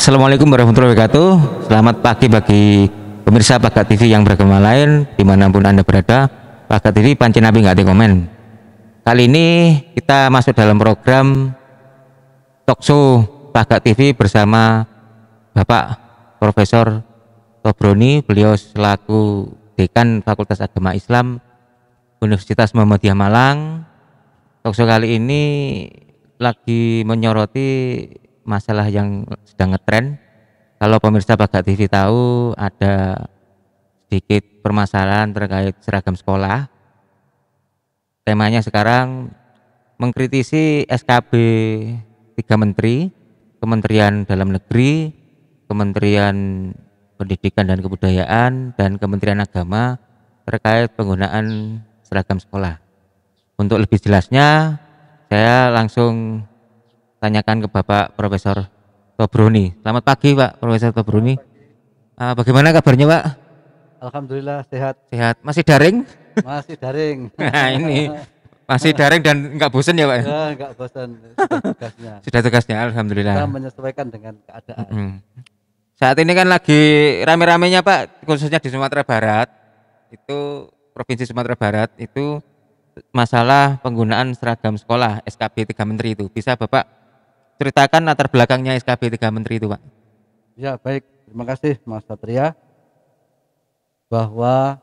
Assalamualaikum warahmatullahi wabarakatuh. Selamat pagi bagi pemirsa Pagat TV yang beragama lain dimanapun Anda berada. Pagat TV pancen nabi nggak komen. Kali ini kita masuk dalam program talkshow Pagat TV bersama Bapak Profesor Tobroni. Beliau selaku Dekan Fakultas Agama Islam Universitas Muhammadiyah Malang. Talkshow kali ini lagi menyoroti masalah yang sedang ngetren. Kalau pemirsa Pagat TV tahu ada sedikit permasalahan terkait seragam sekolah. Temanya sekarang mengkritisi SKB 3 menteri, Kementerian Dalam Negeri, Kementerian Pendidikan dan Kebudayaan, dan Kementerian Agama terkait penggunaan seragam sekolah. Untuk lebih jelasnya, saya langsung tanyakan ke Bapak Profesor Tobroni. Selamat pagi Pak Profesor Tobroni. Bagaimana kabarnya Pak? Alhamdulillah sehat. Sehat. Masih daring? Masih daring. Nah ini masih daring dan nggak bosan ya Pak? Ya, nggak bosan. Sudah tugasnya. Sudah tugasnya, alhamdulillah. Kita menyesuaikan dengan keadaan. Saat ini kan lagi rame-ramenya Pak, khususnya di Sumatera Barat. Itu Provinsi Sumatera Barat itu masalah penggunaan seragam sekolah SKB 3 menteri itu. Bisa Bapak ceritakan latar belakangnya SKB 3 menteri itu Pak? Ya baik, terima kasih Mas Satria. Bahwa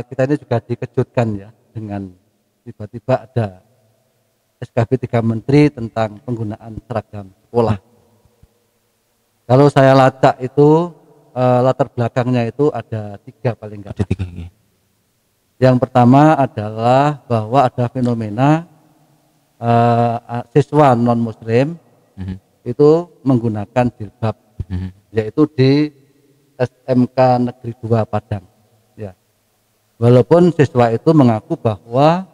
kita ini juga dikejutkan ya dengan tiba-tiba ada SKB 3 menteri tentang penggunaan seragam sekolah. Kalau saya lacak itu latar belakangnya itu ada 3 paling enggak. Ada 3. Yang pertama adalah bahwa ada fenomena siswa non muslim itu menggunakan jilbab, yaitu di SMK Negeri 2 Padang ya. Walaupun siswa itu mengaku bahwa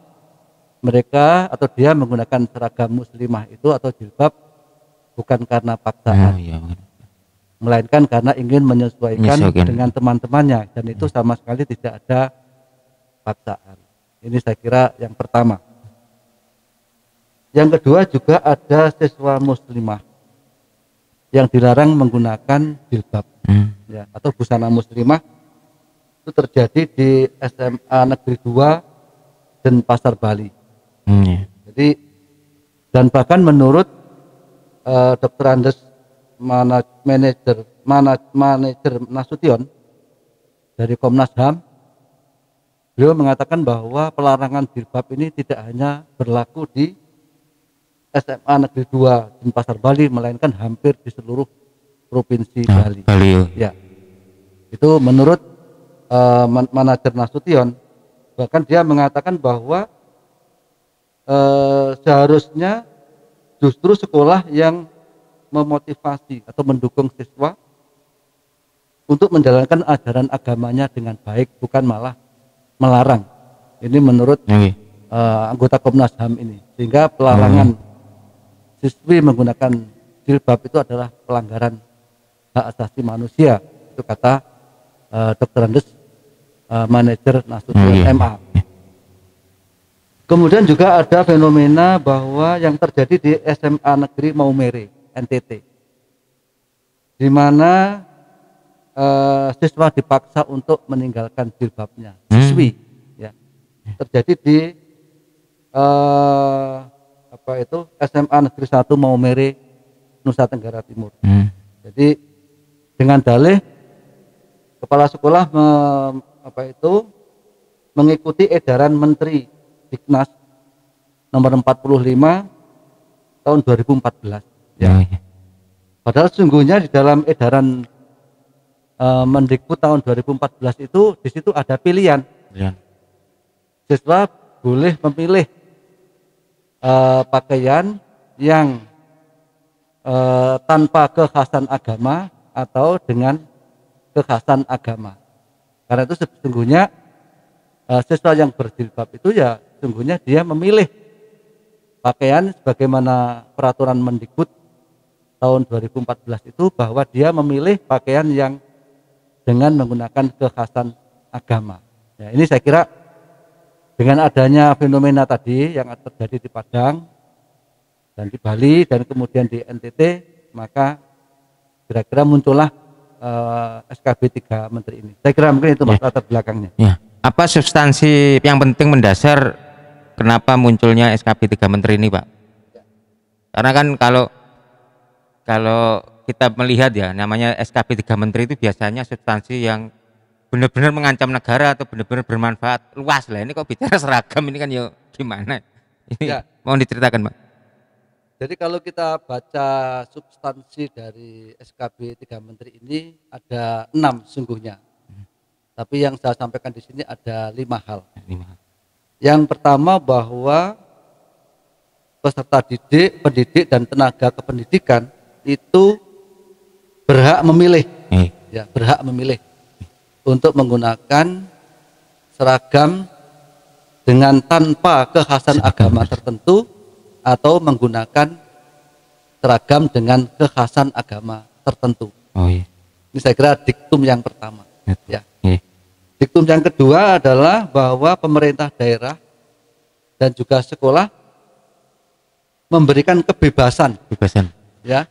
mereka atau dia menggunakan seragam muslimah itu atau jilbab bukan karena paksaan, melainkan karena ingin menyesuaikan dengan teman-temannya, dan itu sama sekali tidak ada paksaan. Ini saya kira yang pertama. Yang kedua, juga ada siswa muslimah yang dilarang menggunakan jilbab ya, atau busana muslimah. Itu terjadi di SMA Negeri 2 dan Pasar Bali. Jadi, dan bahkan menurut Dr. Andes manajer Nasution dari Komnas HAM, beliau mengatakan bahwa pelarangan jilbab ini tidak hanya berlaku di SMA Negeri 2 di Pasar Bali, melainkan hampir di seluruh provinsi Bali. Ya, itu menurut manajer Nasution. Bahkan dia mengatakan bahwa seharusnya justru sekolah yang memotivasi atau mendukung siswa untuk menjalankan ajaran agamanya dengan baik, bukan malah melarang. Ini menurut anggota Komnas HAM ini. Sehingga pelarangan siswi menggunakan jilbab itu adalah pelanggaran hak asasi manusia. Itu kata Dr. Andes, manajer Nasution MA. Kemudian juga ada fenomena bahwa yang terjadi di SMA Negeri Maumere NTT, di mana siswa dipaksa untuk meninggalkan jilbabnya, siswi ya. Terjadi di SMA Negeri 1 Maumere, Nusa Tenggara Timur. Jadi dengan dalih kepala sekolah mengikuti edaran Menteri Diknas nomor 45 tahun 2014 ya. Padahal sesungguhnya di dalam edaran Mendikbud tahun 2014 itu di situ ada pilihan. Siswa boleh memilih pakaian yang tanpa kekhasan agama atau dengan kekhasan agama. Karena itu sesungguhnya siswa yang berjilbab itu ya sesungguhnya dia memilih pakaian sebagaimana peraturan Mendikbud tahun 2014 itu, bahwa dia memilih pakaian yang dengan menggunakan kekhasan agama. Ya, ini saya kira dengan adanya fenomena tadi yang terjadi di Padang dan di Bali dan kemudian di NTT, maka kira-kira muncullah SKB 3 Menteri ini. Saya kira mungkin itu Mas latar belakangnya. Ya. Apa substansi yang penting mendasar kenapa munculnya SKB 3 Menteri ini, Pak? Karena kan kalau kita melihat ya, namanya SKB 3 Menteri itu biasanya substansi yang benar-benar mengancam negara atau benar-benar bermanfaat luas lah. Ini kok bicara seragam ini kan ya gimana? Ini Ya. mau diceritakan, Pak? Jadi kalau kita baca substansi dari SKB 3 Menteri ini ada 6 sungguhnya. Tapi yang saya sampaikan di sini ada 5 hal. 5 hal. Yang pertama bahwa peserta didik, pendidik dan tenaga kependidikan itu berhak memilih, ya berhak memilih untuk menggunakan seragam dengan tanpa kekhasan agama tertentu atau menggunakan seragam dengan kekhasan agama tertentu. Oh iya. Ini saya kira diktum yang pertama. Ya. Iya. Diktum yang kedua adalah bahwa pemerintah daerah dan juga sekolah memberikan kebebasan ya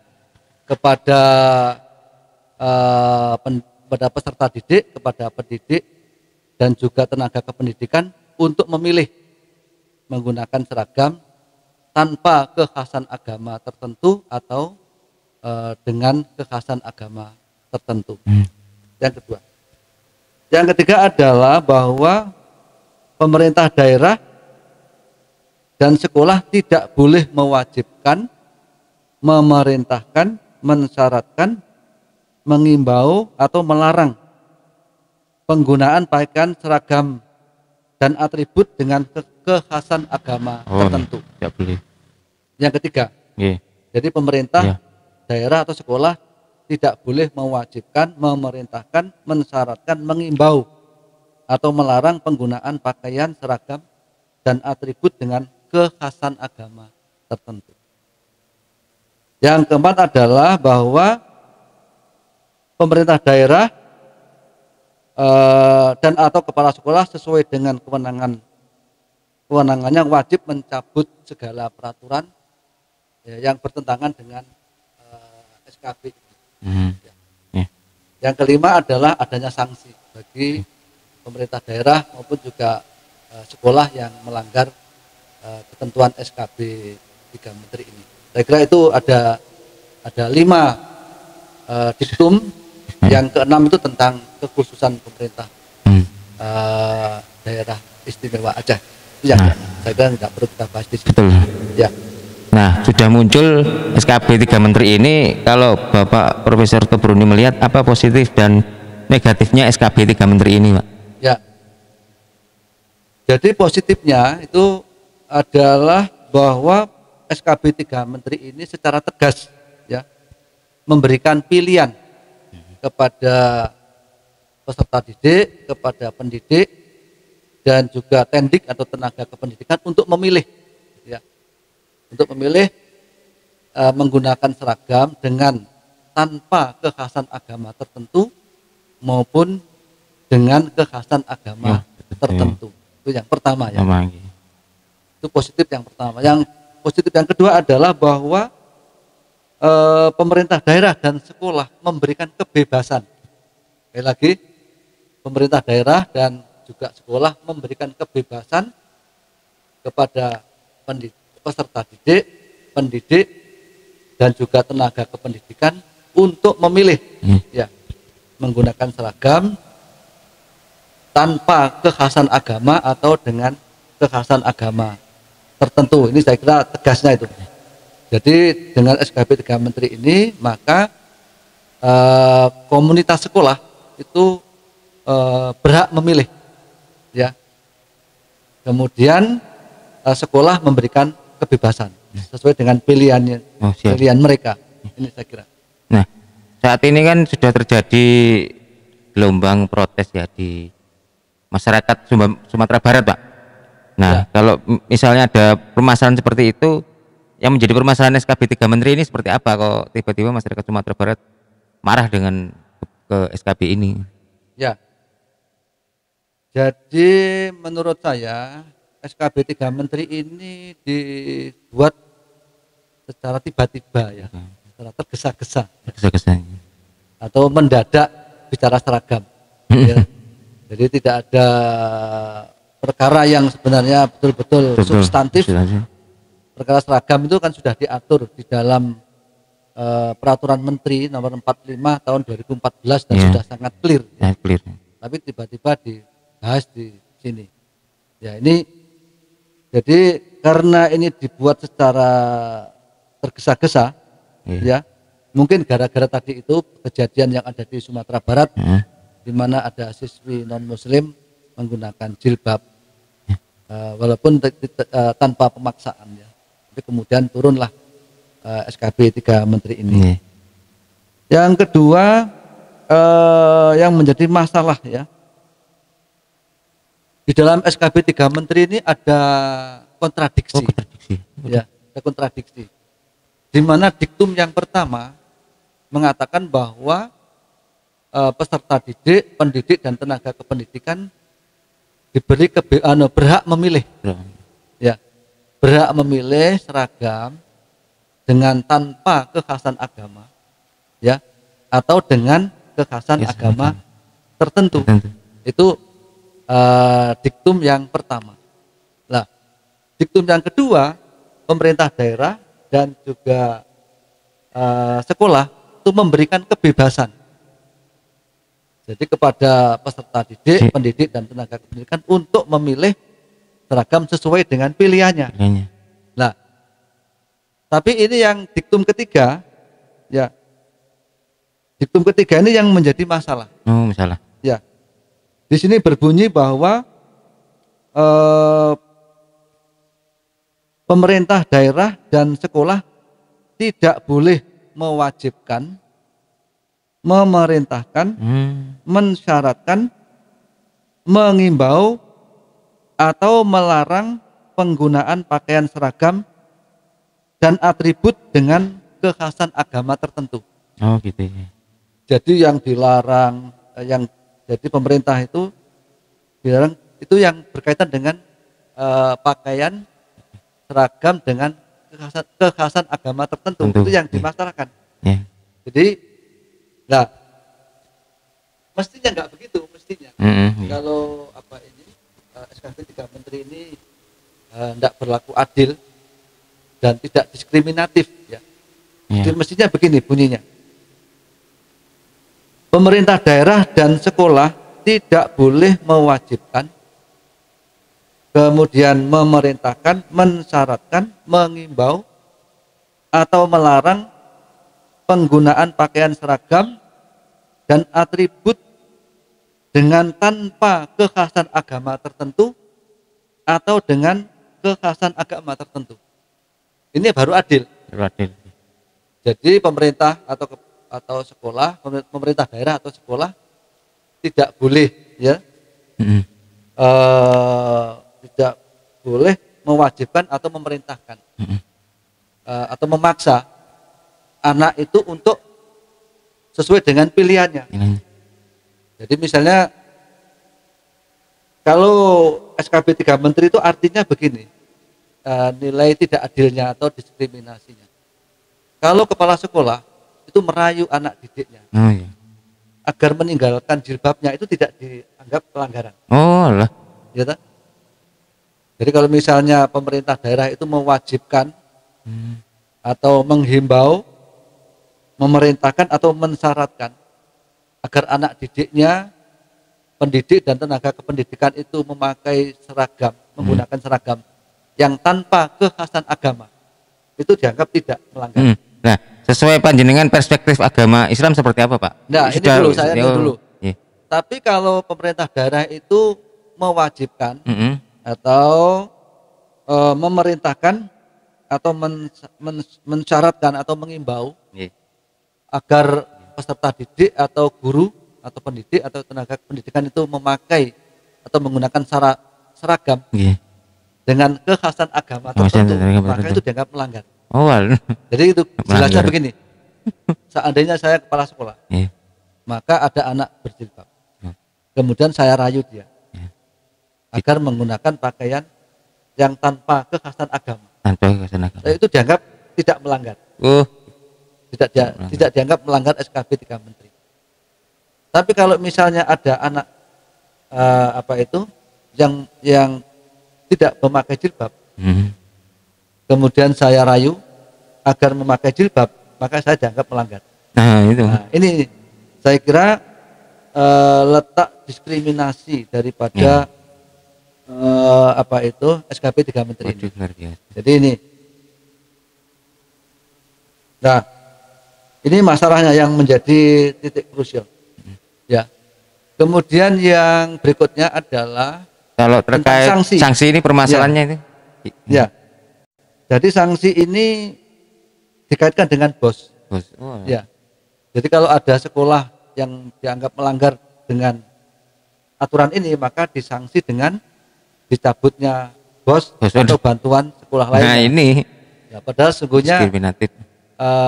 kepada peserta didik, kepada pendidik dan juga tenaga kependidikan untuk memilih menggunakan seragam tanpa kekhasan agama tertentu atau dengan kekhasan agama tertentu. Yang kedua. Yang ketiga adalah bahwa pemerintah daerah dan sekolah tidak boleh mewajibkan, memerintahkan, mensyaratkan, mengimbau atau melarang penggunaan pakaian seragam dan atribut dengan kekhasan agama tertentu. Tidak boleh. Yang ketiga, jadi pemerintah, daerah atau sekolah tidak boleh mewajibkan, memerintahkan, mensyaratkan, mengimbau atau melarang penggunaan pakaian seragam dan atribut dengan kekhasan agama tertentu. Yang keempat adalah bahwa pemerintah daerah dan atau kepala sekolah sesuai dengan kewenangannya wajib mencabut segala peraturan yang bertentangan dengan SKB. Yang kelima adalah adanya sanksi bagi pemerintah daerah maupun juga sekolah yang melanggar ketentuan SKB 3 Menteri ini. Saya kira itu ada 5 diktum. Yang keenam itu tentang kekhususan pemerintah daerah istimewa Aceh. Itu yang saya kira tidak perlu kita bahas di sini. Betul. Ya. Nah, sudah muncul SKB 3 Menteri ini, kalau Bapak Profesor Tobroni melihat apa positif dan negatifnya SKB 3 Menteri ini, Pak? Ya. Jadi positifnya itu adalah bahwa SKB 3 Menteri ini secara tegas ya memberikan pilihan kepada peserta didik, kepada pendidik dan juga tendik atau tenaga kependidikan untuk memilih ya. Untuk memilih menggunakan seragam dengan tanpa kekhasan agama tertentu maupun dengan kekhasan agama tertentu. Itu yang pertama ya. Itu positif yang pertama. Yang positif yang kedua adalah bahwa pemerintah daerah dan sekolah memberikan kebebasan. Sekali lagi, pemerintah daerah dan juga sekolah memberikan kebebasan kepada peserta didik, pendidik, dan juga tenaga kependidikan untuk memilih ya menggunakan seragam tanpa kekhasan agama atau dengan kekhasan agama tertentu. Ini saya kira tegasnya itu. Jadi dengan SKB 3 Menteri ini maka komunitas sekolah itu berhak memilih ya. Kemudian sekolah memberikan kebebasan sesuai dengan pilihan mereka. Ini saya kira. Nah, saat ini kan sudah terjadi gelombang protes ya di masyarakat Sumatera Barat, Pak. Nah, kalau misalnya ada permasalahan seperti itu, yang menjadi permasalahan SKB 3 Menteri ini seperti apa kok tiba-tiba masyarakat Sumatera Barat marah dengan ke SKB ini? Ya. Jadi menurut saya SKB 3 Menteri ini dibuat secara tiba-tiba ya. tergesa-gesa Kesana. atau mendadak bicara seragam. Ya. Jadi tidak ada perkara yang sebenarnya betul-betul substantif. Perkara seragam itu kan sudah diatur di dalam peraturan Menteri nomor 45 tahun 2014 dan sudah sangat clear. Ya, clear. Tapi tiba-tiba dibahas di sini. Ya ini jadi karena ini dibuat secara tergesa-gesa, ya mungkin gara-gara tadi itu kejadian yang ada di Sumatera Barat, di mana ada siswi non Muslim menggunakan jilbab, walaupun tanpa pemaksaan ya. Tapi kemudian turunlah SKB 3 Menteri ini. Yang kedua yang menjadi masalah ya, di dalam SKB 3 Menteri ini ada kontradiksi. Ya, ada kontradiksi. Di mana diktum yang pertama mengatakan bahwa peserta didik, pendidik dan tenaga kependidikan diberi berhak memilih. Ya, berhak memilih seragam dengan tanpa kekhasan agama, ya, atau dengan kekhasan agama tertentu. Itu diktum yang pertama. Nah, diktum yang kedua, pemerintah daerah dan juga sekolah itu memberikan kebebasan. Jadi kepada peserta didik, pendidik dan tenaga kependidikan untuk memilih seragam sesuai dengan pilihannya. Nah, tapi ini yang diktum ketiga, ya, diktum ketiga ini yang menjadi masalah. Oh, masalah. Ya, di sini berbunyi bahwa pemerintah daerah dan sekolah tidak boleh mewajibkan, memerintahkan, mensyaratkan, mengimbau atau melarang penggunaan pakaian seragam dan atribut dengan kekhasan agama tertentu. Oh gitu ya. Jadi yang dilarang, jadi pemerintah itu dilarang itu yang berkaitan dengan pakaian seragam dengan kekhasan agama tertentu. Itu yang dimasalahkan. Yeah. Jadi, nah, mestinya nggak begitu, mestinya. Kalau SKB 3 Menteri ini tidak berlaku adil dan tidak diskriminatif, ya. Jadi mestinya begini bunyinya. Pemerintah daerah dan sekolah tidak boleh mewajibkan, kemudian memerintahkan, mensyaratkan, mengimbau atau melarang penggunaan pakaian seragam dan atribut dengan tanpa kekhasan agama tertentu atau dengan kekhasan agama tertentu. Ini baru adil. Baru adil. Jadi pemerintah atau sekolah, pemerintah daerah atau sekolah tidak boleh, ya, tidak boleh mewajibkan atau memerintahkan atau memaksa anak itu untuk sesuai dengan pilihannya. Jadi misalnya kalau SKB 3 Menteri itu artinya begini, nilai tidak adilnya atau diskriminasinya. Kalau kepala sekolah itu merayu anak didiknya agar meninggalkan jilbabnya, itu tidak dianggap pelanggaran. Oh lah. Ya, jadi kalau misalnya pemerintah daerah itu mewajibkan atau menghimbau, memerintahkan atau mensyaratkan agar anak didiknya, pendidik dan tenaga kependidikan itu memakai seragam, menggunakan seragam yang tanpa kekhasan agama, itu dianggap tidak melanggar. Nah, sesuai panjenengan perspektif agama Islam seperti apa, Pak? Nah, ini dulu saya dulu. Yeah. Tapi kalau pemerintah daerah itu mewajibkan atau memerintahkan atau mensyaratkan atau mengimbau agar peserta didik atau guru atau pendidik atau tenaga pendidikan itu memakai atau menggunakan seragam dengan kekhasan agama tertentu, maka itu dianggap melanggar. Oh, jadi itu jelasnya begini. Seandainya saya kepala sekolah, maka ada anak berjilbab, kemudian saya rayu dia agar menggunakan pakaian yang tanpa kekhasan agama. Tanpa kekhasan agama. Itu dianggap tidak melanggar. tidak dianggap melanggar SKB 3 Menteri. Tapi kalau misalnya ada anak yang tidak memakai jilbab, kemudian saya rayu agar memakai jilbab, maka saya dianggap melanggar. Nah, itu. Nah, ini saya kira letak diskriminasi daripada SKB 3 Menteri ini. Jadi ini. Nah, ini masalahnya yang menjadi titik krusial. Ya. Kemudian yang berikutnya adalah kalau terkait sanksi ini permasalahannya itu. Ya. Jadi sanksi ini dikaitkan dengan bos. Oh. Ya. Jadi kalau ada sekolah yang dianggap melanggar dengan aturan ini, maka disanksi dengan dicabutnya bos atau bantuan sekolah lainnya. Nah, ini. Ya, padahal sesungguhnya diskriminatif.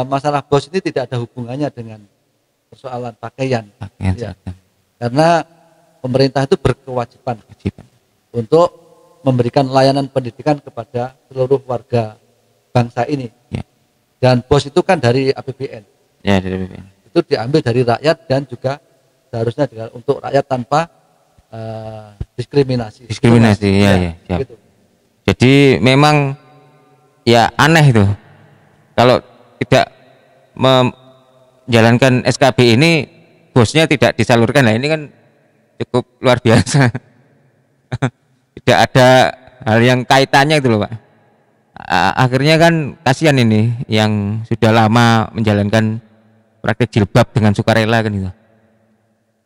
Masalah bos ini tidak ada hubungannya dengan persoalan pakaian. Ya. Karena pemerintah itu berkewajiban untuk memberikan layanan pendidikan kepada seluruh warga bangsa ini. Ya. Dan bos itu kan dari APBN. Ya, dari APBN. Itu diambil dari rakyat dan juga seharusnya untuk rakyat tanpa diskriminasi. Diskriminasi, ya. Gitu. Jadi memang ya aneh itu kalau tidak menjalankan SKB ini, bosnya tidak disalurkan. Nah, ini kan cukup luar biasa. Tidak ada hal yang kaitannya itu loh, Pak. Akhirnya kan kasihan ini yang sudah lama menjalankan praktik jilbab dengan sukarela kan itu.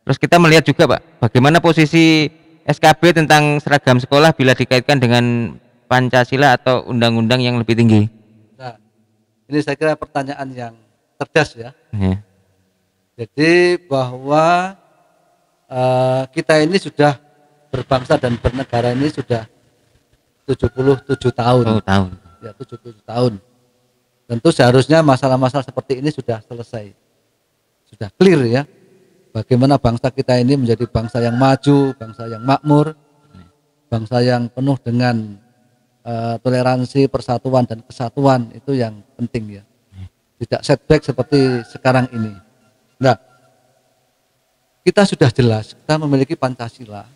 Terus kita melihat juga, Pak, bagaimana posisi SKB tentang seragam sekolah bila dikaitkan dengan Pancasila atau undang-undang yang lebih tinggi. Nah, ini saya kira pertanyaan yang cerdas ya. Jadi bahwa kita ini sudah berbangsa dan bernegara ini sudah 77 tahun. Ya, 77 tahun. Tentu seharusnya masalah-masalah seperti ini sudah selesai. Sudah clear ya. Bagaimana bangsa kita ini menjadi bangsa yang maju, bangsa yang makmur, bangsa yang penuh dengan toleransi, persatuan dan kesatuan, itu yang penting ya. Tidak setback seperti sekarang ini. Nah, kita sudah jelas kita memiliki Pancasila,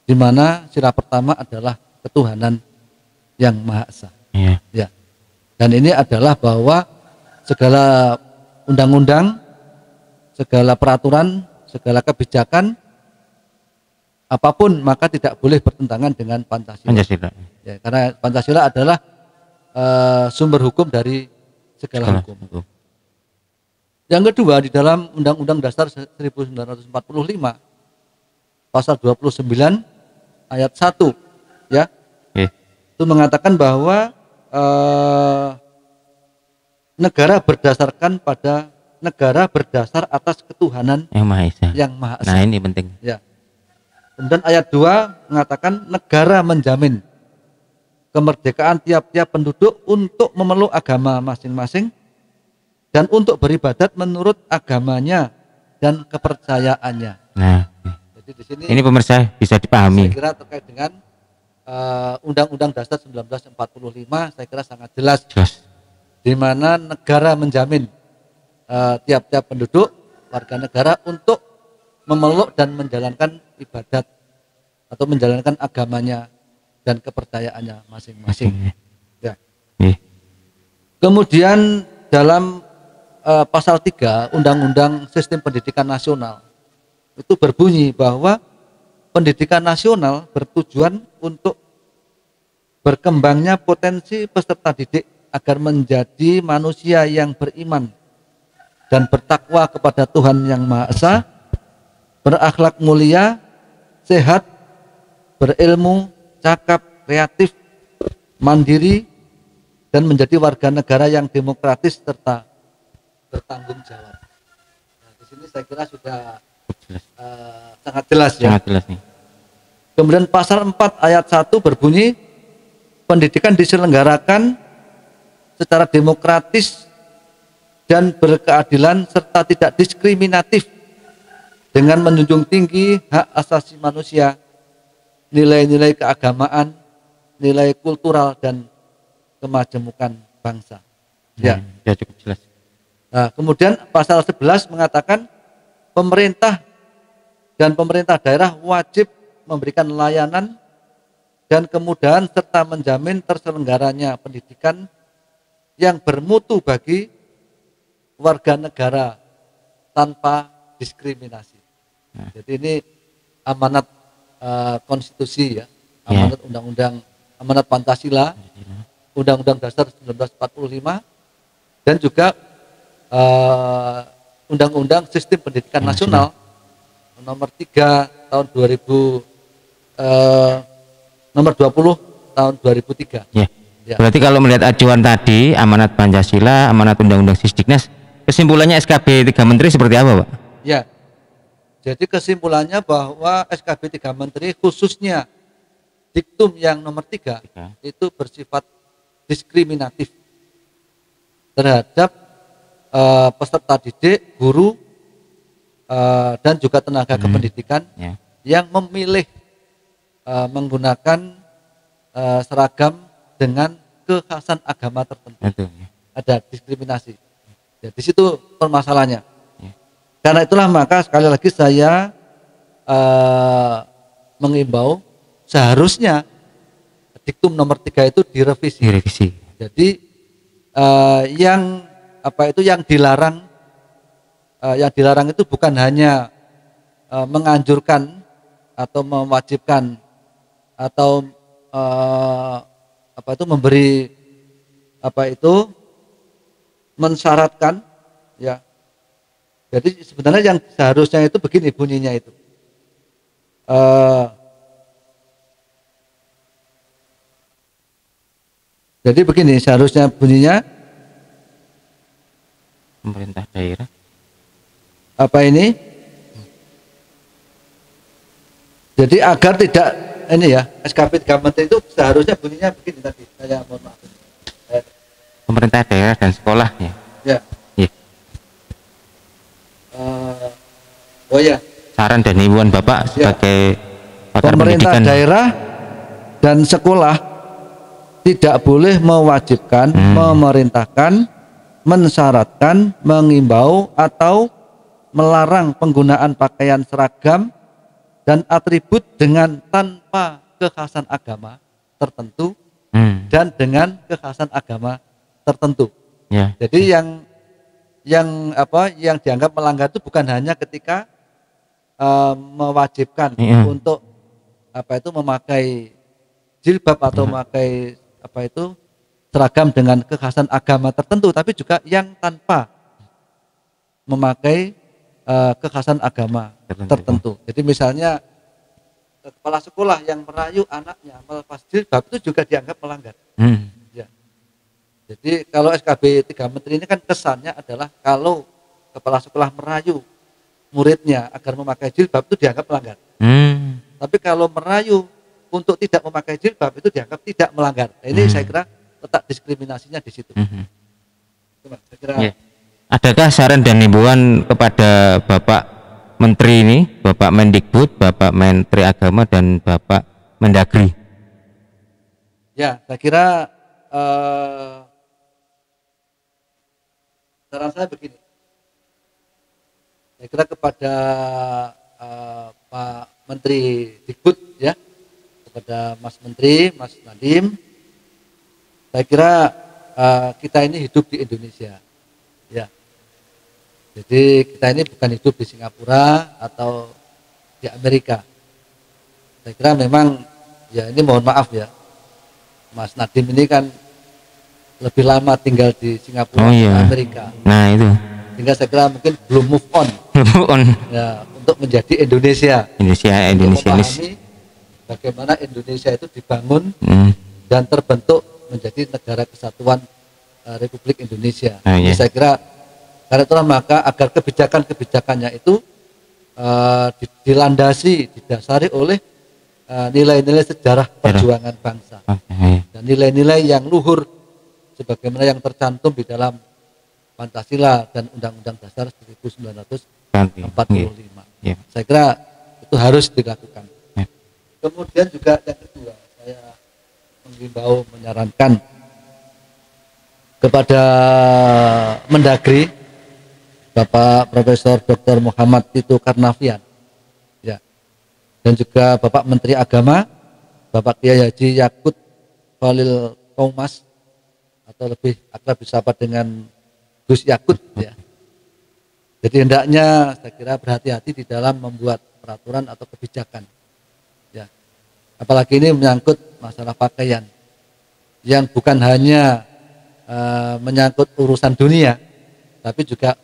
di mana sila pertama adalah ketuhanan yang Maha Esa. Ya. Dan ini adalah bahwa segala undang-undang, segala peraturan, segala kebijakan apapun maka tidak boleh bertentangan dengan Pancasila. Ya, karena Pancasila adalah sumber hukum dari segala hukum. Yang kedua, di dalam Undang-Undang Dasar 1945 pasal 29 ayat 1 ya. Itu mengatakan bahwa negara berdasar atas ketuhanan yang Maha Esa. Nah, ini penting. Ya. Kemudian ayat 2 mengatakan negara menjamin kemerdekaan tiap-tiap penduduk untuk memeluk agama masing-masing dan untuk beribadat menurut agamanya dan kepercayaannya. Nah, jadi di sini ini pemirsa bisa dipahami. Saya kira terkait dengan Undang-Undang Dasar 1945 saya kira sangat jelas. Di mana negara menjamin tiap-tiap penduduk warga negara untuk memeluk dan menjalankan ibadat atau menjalankan agamanya dan kepercayaannya masing-masing. Ya. Kemudian dalam pasal 3 Undang-Undang Sistem Pendidikan Nasional itu berbunyi bahwa pendidikan nasional bertujuan untuk berkembangnya potensi peserta didik agar menjadi manusia yang beriman dan bertakwa kepada Tuhan yang Maha Esa, berakhlak mulia, sehat, berilmu, cakap, kreatif, mandiri, dan menjadi warga negara yang demokratis serta bertanggung jawab. Nah, di sini saya kira sudah sangat jelas ya. Sangat jelas nih. Kemudian pasal 4 ayat 1 berbunyi pendidikan diselenggarakan secara demokratis dan berkeadilan serta tidak diskriminatif dengan menjunjung tinggi hak asasi manusia, nilai-nilai keagamaan, nilai kultural dan kemajemukan bangsa. Ya, ya cukup jelas. Nah, kemudian pasal 11 mengatakan pemerintah dan pemerintah daerah wajib memberikan layanan dan kemudahan serta menjamin terselenggaranya pendidikan yang bermutu bagi warga negara tanpa diskriminasi. Jadi ini amanat konstitusi ya, amanat undang-undang, amanat Pancasila, Undang-Undang Dasar 1945, dan juga Undang-Undang Sistem Pendidikan Nasional nomor 3 tahun 2000, nomor 20 tahun 2003. Ya. Ya. Berarti kalau melihat acuan tadi, amanat Pancasila, amanat Undang-Undang Sisdiknas, kesimpulannya SKB 3 Menteri seperti apa, Pak? Ya. Jadi kesimpulannya bahwa SKB 3 Menteri khususnya diktum yang nomor 3 itu bersifat diskriminatif terhadap peserta didik, guru, dan juga tenaga kependidikan yang memilih menggunakan seragam dengan kekhasan agama tertentu. Ada diskriminasi. Ya, di situ permasalahannya. Karena itulah maka sekali lagi saya mengimbau seharusnya diktum nomor 3 itu direvisi. Jadi yang dilarang itu bukan hanya menganjurkan atau mewajibkan atau memberi mensyaratkan ya. Jadi sebenarnya yang seharusnya itu begini bunyinya itu. Jadi begini seharusnya bunyinya, pemerintah daerah jadi agar tidak ini ya, SKB 3 Menteri itu seharusnya bunyinya begini tadi. Saya mohon maaf. Pemerintah daerah dan sekolah ya. Ya. Ya. Oh ya. Saran dan himbauan Bapak sebagai pakar pemerintah pendidikan. Daerah dan sekolah tidak boleh mewajibkan, memerintahkan, mensyaratkan, mengimbau atau melarang penggunaan pakaian seragam dan atribut dengan tanpa kekhasan agama tertentu dan dengan kekhasan agama tertentu. Ya. Jadi yang dianggap melanggar itu bukan hanya ketika mewajibkan untuk memakai jilbab atau memakai seragam dengan kekhasan agama tertentu, tapi juga yang tanpa memakai kekhasan agama tertentu. Jadi misalnya kepala sekolah yang merayu anaknya melepas jilbab itu juga dianggap melanggar. Ya. Jadi kalau SKB 3 Menteri ini kan kesannya adalah kalau kepala sekolah merayu muridnya agar memakai jilbab itu dianggap melanggar. Tapi kalau merayu untuk tidak memakai jilbab itu dianggap tidak melanggar. Nah, ini saya kira letak diskriminasinya di situ. Saya kira. Adakah saran dan himbauan kepada Bapak Menteri ini, Bapak Mendikbud, Bapak Menteri Agama dan Bapak Mendagri? Ya, saya kira saran saya begini. Saya kira kepada Pak Menteri Dikbud ya, kepada Mas Menteri, Mas Nadiem, saya kira kita ini hidup di Indonesia, ya. Jadi kita ini bukan hidup di Singapura atau di Amerika. Saya kira memang ya ini mohon maaf ya, Mas Nadiem ini kan lebih lama tinggal di Singapura atau Amerika. Nah itu. Sehingga saya kira mungkin belum move on. Ya, untuk menjadi Indonesia. Untuk memahami bagaimana Indonesia itu dibangun dan terbentuk menjadi negara kesatuan Republik Indonesia. Jadi saya kira karena itulah maka agar kebijakan-kebijakannya itu dilandasi, didasari oleh nilai-nilai sejarah perjuangan bangsa dan nilai-nilai yang luhur sebagaimana yang tercantum di dalam Pancasila dan Undang-Undang Dasar 1945. Saya kira itu harus dilakukan. Kemudian juga yang kedua, saya mengimbau, menyarankan kepada Mendagri Bapak Profesor Dr. Muhammad Tito Karnavian, ya, dan juga Bapak Menteri Agama, Bapak Kiai Haji Yakut Khalil Kaumas, atau lebih akrab disapa dengan Gus Yakut, ya. Jadi hendaknya saya kira berhati-hati di dalam membuat peraturan atau kebijakan, ya. Apalagi ini menyangkut masalah pakaian yang bukan hanya menyangkut urusan dunia, tapi juga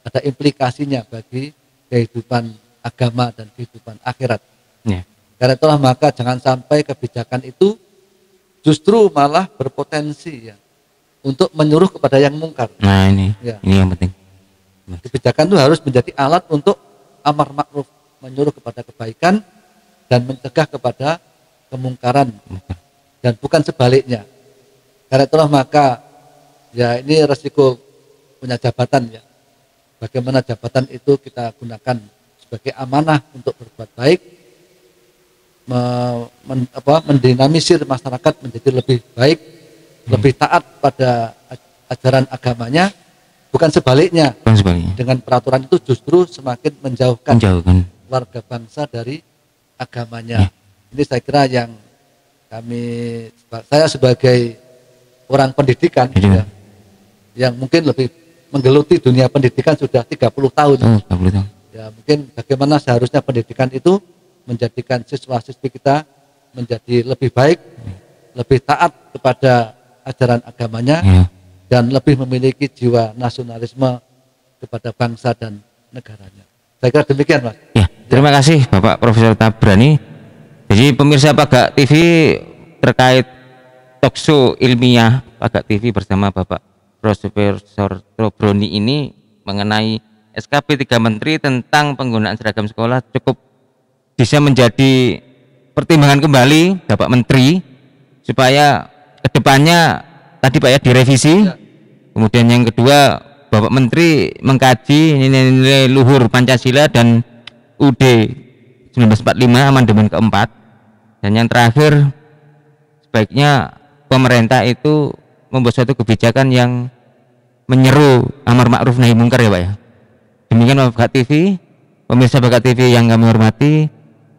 ada implikasinya bagi kehidupan agama dan kehidupan akhirat. Ya. Karena itulah maka jangan sampai kebijakan itu justru malah berpotensi, ya, untuk menyuruh kepada yang mungkar. Nah ini, Ya. ini yang penting. Kebijakan itu harus menjadi alat untuk amar ma'ruf, menyuruh kepada kebaikan dan mencegah kepada kemungkaran, dan bukan sebaliknya. Karena itulah maka, ya, ini resiko punya jabatan, ya. Bagaimana jabatan itu kita gunakan sebagai amanah untuk berbuat baik, mendinamisir masyarakat menjadi lebih baik, lebih taat pada ajaran agamanya, bukan sebaliknya. Bukan sebaliknya. Dengan peraturan itu justru semakin menjauhkan warga bangsa dari agamanya. Ya. Ini saya kira yang saya sebagai orang pendidikan, ya, yang mungkin lebih menggeluti dunia pendidikan sudah 30 tahun. 30 tahun. Ya, mungkin bagaimana seharusnya pendidikan itu menjadikan siswa-siswi kita menjadi lebih baik, lebih taat kepada ajaran agamanya, Ya. dan lebih memiliki jiwa nasionalisme kepada bangsa dan negaranya. Saya kira demikian, Mas. Ya, terima kasih Bapak Profesor Tabrani. Jadi pemirsa Pagak TV, terkait talkshow ilmiah Pagak TV bersama Bapak Profesor Tabrani ini mengenai SKP 3 Menteri tentang penggunaan seragam sekolah cukup bisa menjadi pertimbangan kembali Bapak Menteri supaya kedepannya tadi Pak ya direvisi. Kemudian yang kedua, Bapak Menteri mengkaji nilai-nilai luhur Pancasila dan UUD 1945 amandemen keempat. Dan yang terakhir, sebaiknya pemerintah itu membuat suatu kebijakan yang menyeru amar ma'ruf nahi mungkar, ya Pak ya. Demikian Pagak TV, pemirsa Pagak TV yang kami hormati,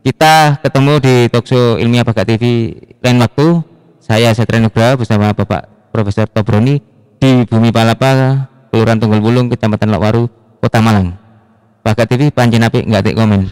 kita ketemu di talkshow ilmiah Pagak TV lain waktu. Saya Satria Nugraha bersama Bapak Profesor Tabrani di Bumi Palapa, Kelurahan Tunggul Wulung, Kecamatan Lokwaru, Kota Malang. Pagak TV pancen apik nggak komen.